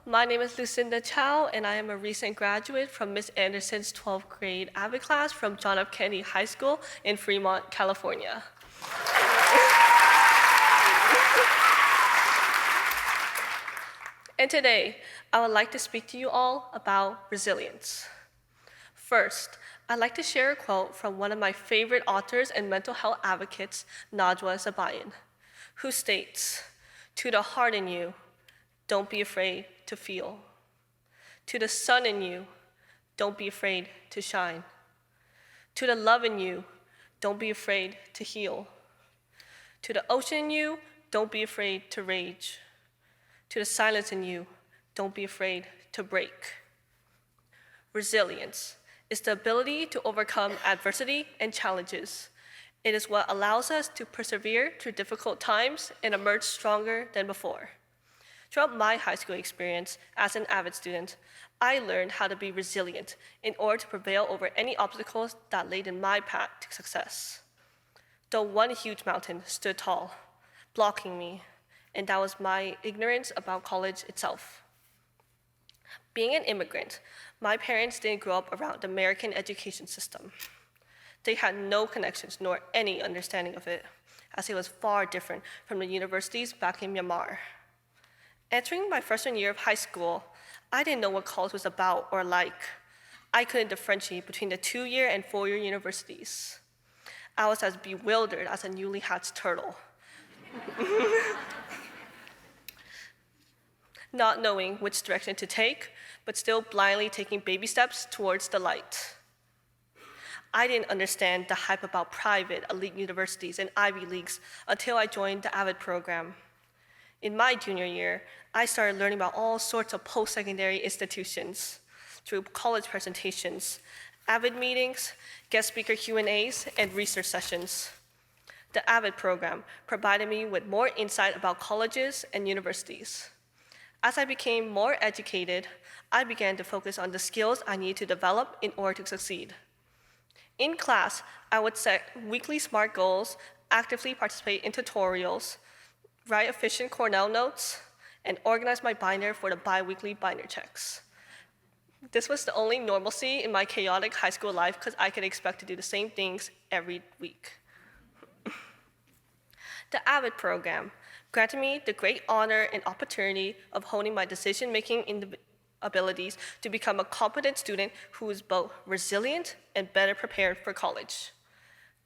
My name is Lucinda Chow, and I am a recent graduate from Miss Anderson's 12th grade AVID class from John F. Kennedy High School in Fremont, California. And today, I would like to speak to you all about resilience. First, I'd like to share a quote from one of my favorite authors and mental health advocates, Najwa Zabayan, who states, "To the heart in you, don't be afraid to feel. To the sun in you, don't be afraid to shine. To the love in you, don't be afraid to heal. To the ocean in you, don't be afraid to rage. To the silence in you, don't be afraid to break." Resilience is the ability to overcome adversity and challenges. It is what allows us to persevere through difficult times and emerge stronger than before. Throughout my high school experience as an AVID student, I learned how to be resilient in order to prevail over any obstacles that laid in my path to success. Though one huge mountain stood tall, blocking me, and that was my ignorance about college itself. Being an immigrant, my parents didn't grow up around the American education system. They had no connections nor any understanding of it, as it was far different from the universities back in Myanmar. Entering my freshman year of high school, I didn't know what college was about or like. I couldn't differentiate between the 2-year and 4-year universities. I was as bewildered as a newly hatched turtle. Not knowing which direction to take, but still blindly taking baby steps towards the light. I didn't understand the hype about private elite universities and Ivy Leagues until I joined the AVID program. In my junior year, I started learning about all sorts of post-secondary institutions through college presentations, AVID meetings, guest speaker Q&As, and research sessions. The AVID program provided me with more insight about colleges and universities. As I became more educated, I began to focus on the skills I needed to develop in order to succeed. In class, I would set weekly SMART goals, actively participate in tutorials, write efficient Cornell notes, and organize my binder for the bi-weekly binder checks. This was the only normalcy in my chaotic high school life because I could expect to do the same things every week. The AVID program granted me the great honor and opportunity of honing my decision-making abilities to become a competent student who is both resilient and better prepared for college.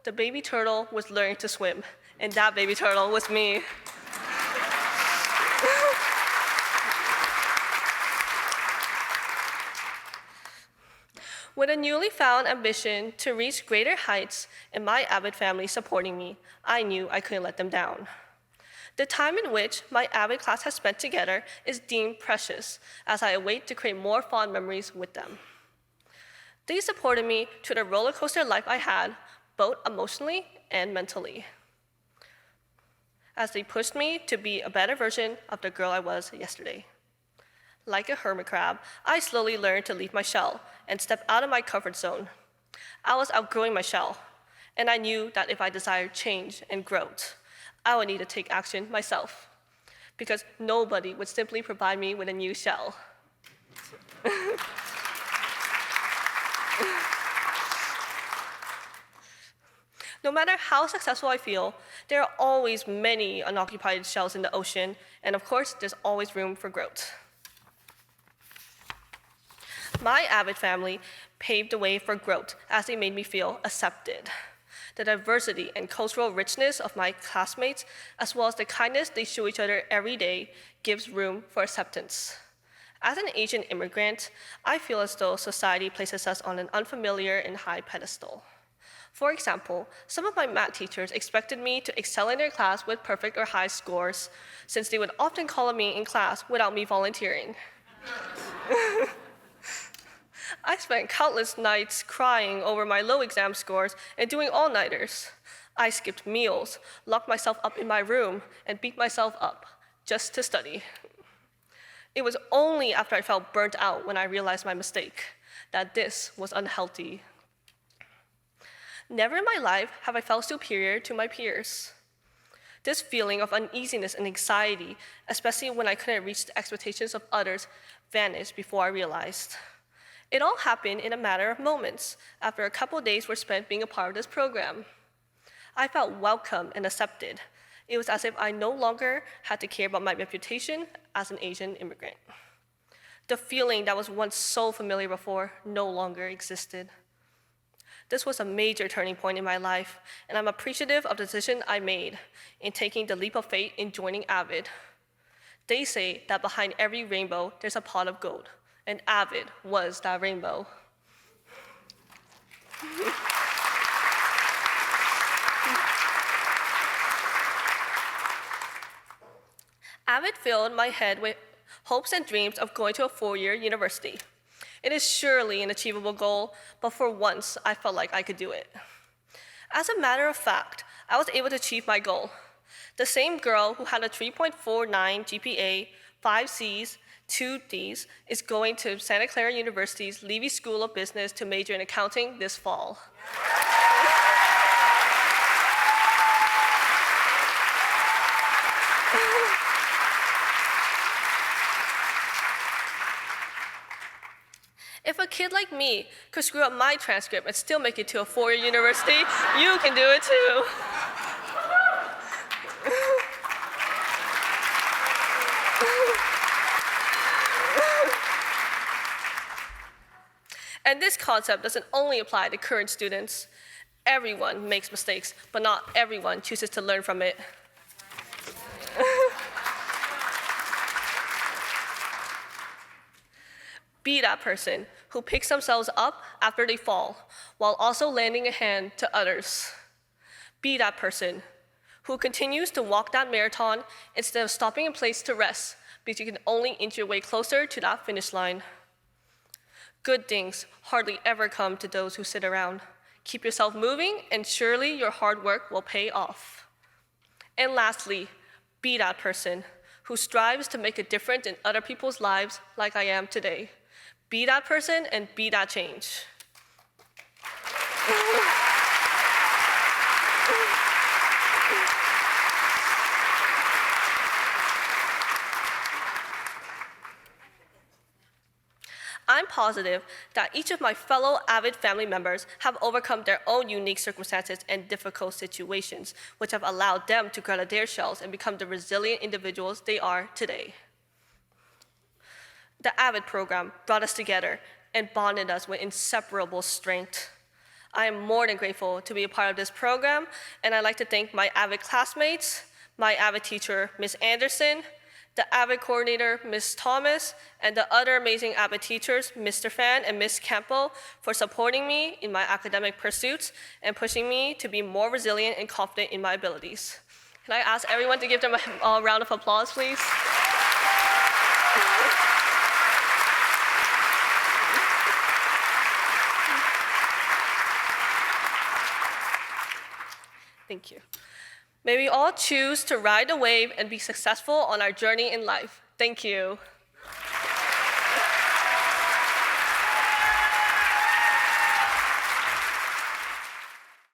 The baby turtle was learning to swim, and that baby turtle was me. With a newly found ambition to reach greater heights and my AVID family supporting me, I knew I couldn't let them down. The time in which my AVID class has spent together is deemed precious as I await to create more fond memories with them. They supported me through the roller coaster life I had, both emotionally and mentally, as they pushed me to be a better version of the girl I was yesterday. Like a hermit crab, I slowly learned to leave my shell and step out of my comfort zone. I was outgrowing my shell, and I knew that if I desired change and growth, I would need to take action myself, because nobody would simply provide me with a new shell. No matter how successful I feel, there are always many unoccupied shells in the ocean, and of course, there's always room for growth. My AVID family paved the way for growth as they made me feel accepted. The diversity and cultural richness of my classmates, as well as the kindness they show each other every day, gives room for acceptance. As an Asian immigrant, I feel as though society places us on an unfamiliar and high pedestal. For example, some of my math teachers expected me to excel in their class with perfect or high scores, since they would often call on me in class without me volunteering. I spent countless nights crying over my low exam scores and doing all-nighters. I skipped meals, locked myself up in my room, and beat myself up just to study. It was only after I felt burnt out when I realized my mistake, that this was unhealthy. Never in my life have I felt superior to my peers. This feeling of uneasiness and anxiety, especially when I couldn't reach the expectations of others, vanished before I realized. It all happened in a matter of moments after a couple days were spent being a part of this program. I felt welcome and accepted. It was as if I no longer had to care about my reputation as an Asian immigrant. The feeling that was once so familiar before no longer existed. This was a major turning point in my life, and I'm appreciative of the decision I made in taking the leap of faith in joining AVID. They say that behind every rainbow, there's a pot of gold, and AVID was that rainbow. AVID filled my head with hopes and dreams of going to a four-year university. It is surely an achievable goal, but for once, I felt like I could do it. As a matter of fact, I was able to achieve my goal. The same girl who had a 3.49 GPA, 5 Cs, 2 Ds, is going to Santa Clara University's Levy School of Business to major in accounting this fall. If a kid like me could screw up my transcript and still make it to a four-year university, you can do it too. And this concept doesn't only apply to current students. Everyone makes mistakes, but not everyone chooses to learn from it. Be that person who picks themselves up after they fall, while also lending a hand to others. Be that person who continues to walk that marathon instead of stopping in place to rest, because you can only inch your way closer to that finish line. Good things hardly ever come to those who sit around. Keep yourself moving, and surely your hard work will pay off. And lastly, be that person who strives to make a difference in other people's lives like I am today. Be that person and be that change. I'm positive that each of my fellow AVID family members have overcome their own unique circumstances and difficult situations, which have allowed them to grow out of their shells and become the resilient individuals they are today. The AVID program brought us together and bonded us with inseparable strength. I am more than grateful to be a part of this program, and I'd like to thank my AVID classmates, my AVID teacher, Ms. Anderson, the AVID coordinator, Ms. Thomas, and the other amazing AVID teachers, Mr. Fan and Ms. Campbell, for supporting me in my academic pursuits and pushing me to be more resilient and confident in my abilities. Can I ask everyone to give them a round of applause, please? Thank you. May we all choose to ride the wave and be successful on our journey in life. Thank you.